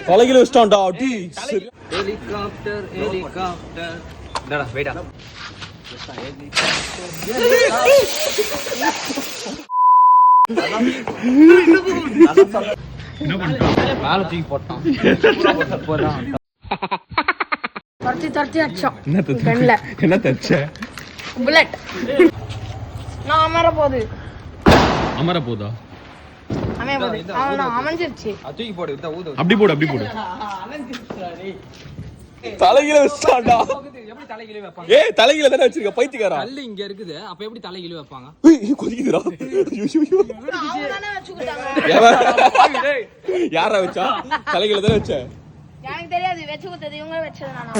தலையில வச்சிட்டான்டா அடி. Helicopter helicopter டடா வெயிட்டா. என்ன பண்ணிட்டான்? மேல தூக்கி போட்டான். தரத்தி அடிச்சோம். என்ன தச்ச? புல்லட். நான் அமர போகுது. அமர போதா? அமைஞ்சிருச்சு. தூக்கி போடு. அப்படி போடு அப்படி போடு. தலையில வச்சான்டா. எப்படி தலையில வைப்பாங்க? ஏய் தலையில தான வச்சிருக்க பைத்தியக்காரா. கல்லு இங்க இருக்குது. அப்ப எப்படி தலையில வைப்பாங்க? ஏய் கொதிக்குதுடா. அவங்கதானே வச்சுட்டாங்க. யாரா வச்சா? தலையில தான வச்ச. எனக்கு தெரியாது வெச்சு குத்தது இவங்க வச்சது நானா.